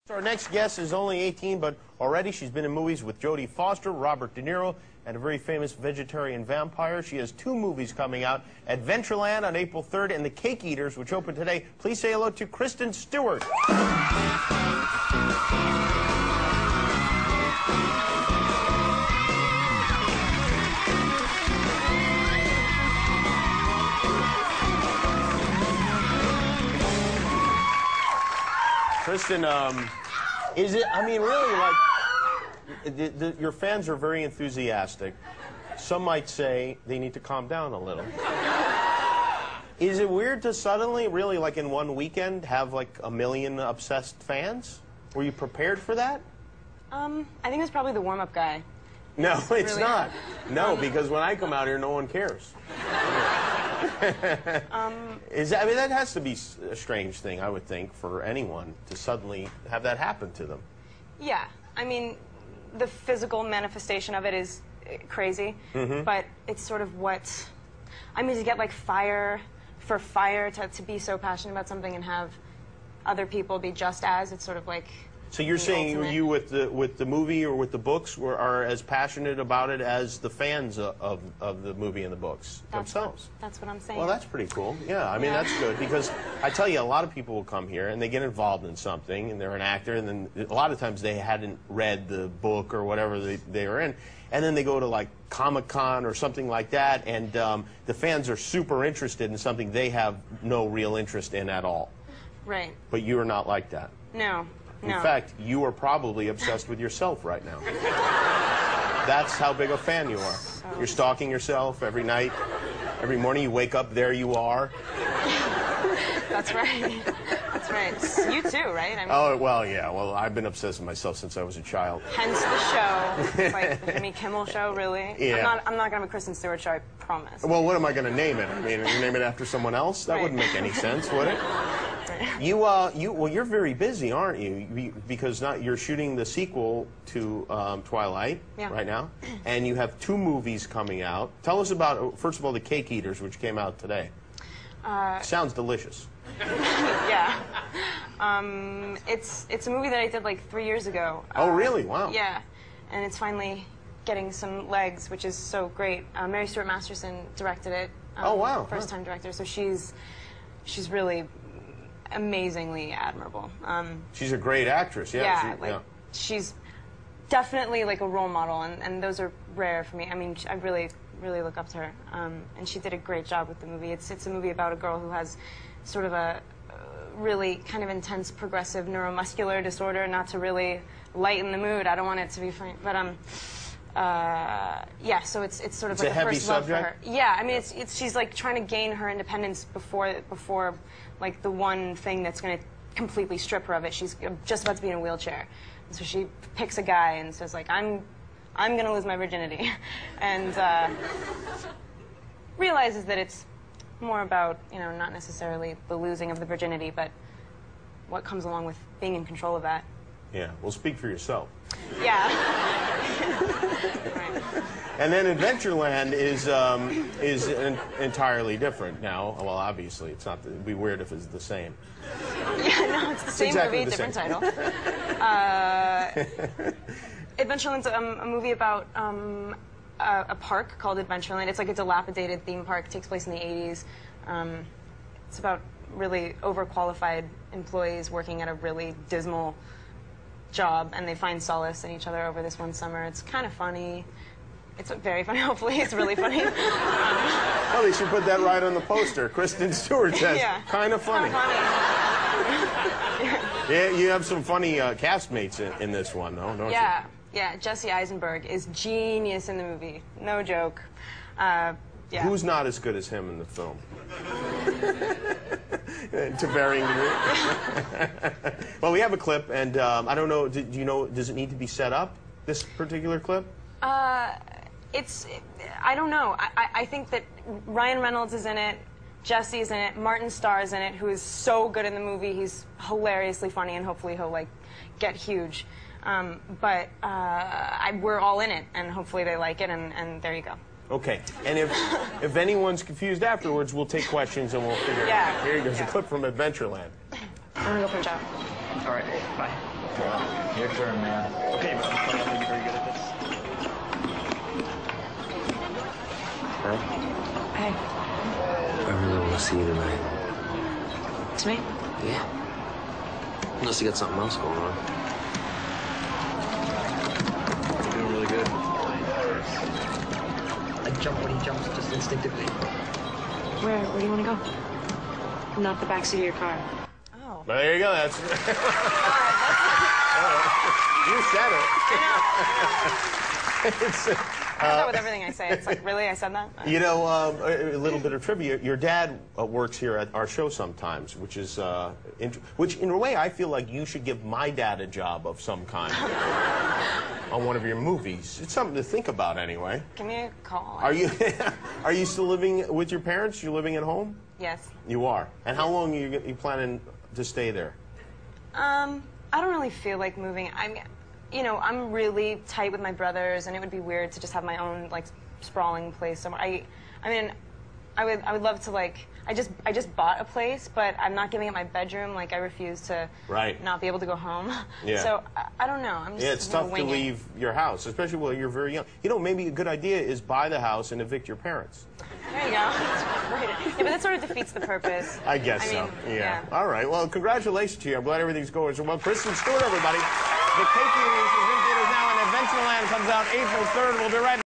Our next guest is only 18, but already she's been in movies with Jodie Foster, Robert De Niro, and a very famous vegetarian vampire. She has 2 movies coming out, Adventureland on April 3rd and The Cake Eaters, which open today. Please say hello to Kristen Stewart. Kristen, is it, I mean, really, like, your fans are very enthusiastic. Some might say they need to calm down a little. Is it weird to suddenly, really, like in one weekend, have like 1 million obsessed fans? Were you prepared for that? I think it's probably the warm-up guy. No, it's really not. No, because when I come out here, no one cares. I mean, that has to be a strange thing, I would think, for anyone to suddenly have that happen to them. Yeah, I mean, the physical manifestation of it is crazy, but it's sort of what, I mean, to get like fire to be so passionate about something and have other people be just as, it's sort of like. So you're saying ultimate. You with the movie or with the books are as passionate about it as the fans of the movie and the books themselves? That's what I'm saying. Well, that's pretty cool. Yeah, I mean, that's good because I tell you, a lot of people will come here and they get involved in something and they're an actor and then a lot of times they hadn't read the book or whatever they were in. And then they go to like Comic-Con or something like that and the fans are super interested in something they have no real interest in at all. Right. But you are not like that. No. In fact, you are probably obsessed with yourself right now. That's how big a fan you are. You're stalking yourself every night. Every morning you wake up, there you are. That's right. That's right. You too, right? I mean, oh, well, yeah. Well, I've been obsessed with myself since I was a child. Hence the show. It's like the Jimmy Kimmel show, really. Yeah. I'm not going to have a Kristen Stewart show, I promise. Well, what am I going to name it? I mean, you name it after someone else? That wouldn't make any sense, would it? Well, you're very busy, aren't you? Because you're shooting the sequel to Twilight right now, and you have 2 movies coming out. Tell us about, first of all, The Cake Eaters, which came out today. Sounds delicious. Yeah. It's a movie that I did like 3 years ago. Oh, really? Wow. Yeah, and it's finally getting some legs, which is so great. Mary Stuart Masterson directed it. Oh, wow. First-time director, so she's really amazingly admirable. She's a great actress, yeah. She's definitely like a role model, and those are rare for me. I mean, I really look up to her, and she did a great job with the movie. It's a movie about a girl who has sort of a really kind of intense progressive neuromuscular disorder, not to really lighten the mood. I don't want it to be funny, but yeah, so it's sort of like a first love for her. Yeah, I mean, she's like trying to gain her independence before like the one thing that's going to completely strip her of it. She's just about to be in a wheelchair, and so she picks a guy and says like, I'm going to lose my virginity, and realizes that it's more about, you know, not necessarily the losing of the virginity, but what comes along with being in control of that. Yeah, well, speak for yourself. Yeah. Right. And then Adventureland is entirely different now. Well, obviously, it's not. It'd be weird if it's the same. Yeah, no, it's the same exactly movie, different title. Adventureland's a movie about a park called Adventureland. It's like a dilapidated theme park. It takes place in the 80s. It's about really overqualified employees working at a really dismal job, and they find solace in each other over this one summer. It's kind of funny. It's very funny. Hopefully, it's really funny. Well, they should put that right on the poster. Kristen Stewart says, kind of funny. Yeah, you have some funny castmates in this one, though, don't you? Yeah. Jesse Eisenberg is genius in the movie. No joke. Yeah. Who's not as good as him in the film? To varying degrees. Well, we have a clip, and I don't know. Do you know? Does it need to be set up? This particular clip? I don't know. I think that Ryan Reynolds is in it. Jesse's in it. Martin Starr's in it, who is so good in the movie. He's hilariously funny, and hopefully he'll like get huge. But we're all in it, and hopefully they like it, and there you go. Okay, and if anyone's confused afterwards, we'll take questions and we'll figure it out. Here goes a clip from Adventureland. I'm gonna go for a job. All right, bye. Your turn, man. Okay, but I'm going to be very good at this. Huh? Hey. I really want to see you tonight. It's me? Yeah. Unless you got something else going on. You're doing really good. I jump when he jumps, just instinctively. Where do you want to go? Not the backseat of your car. Oh. There you go. That's. You said it. It's, I do that with everything I say. It's like, really? I said that? you know, a little bit of trivia. Your dad works here at our show sometimes, which is, which in a way I feel like you should give my dad a job of some kind on one of your movies. It's something to think about anyway. Give me a call. Are you still living with your parents? You're living at home? Yes. You are. And how long are you planning to stay there? I don't really feel like moving. I'm really tight with my brothers, and it would be weird to just have my own like sprawling place somewhere. I would love to like. I just bought a place, but I'm not giving it my bedroom. Like I refuse to not be able to go home. Yeah. So I don't know. I'm just it's tough to leave your house, especially while you're very young. You know, maybe a good idea is buy the house and evict your parents. There you go. That's great. Yeah, but that sort of defeats the purpose. I guess so. Yeah. All right. Well, congratulations to you. I'm glad everything's going so well. Kristen Stewart, everybody. The Cake Eating is in theaters now, and Adventureland comes out April 3rd. We'll be right back.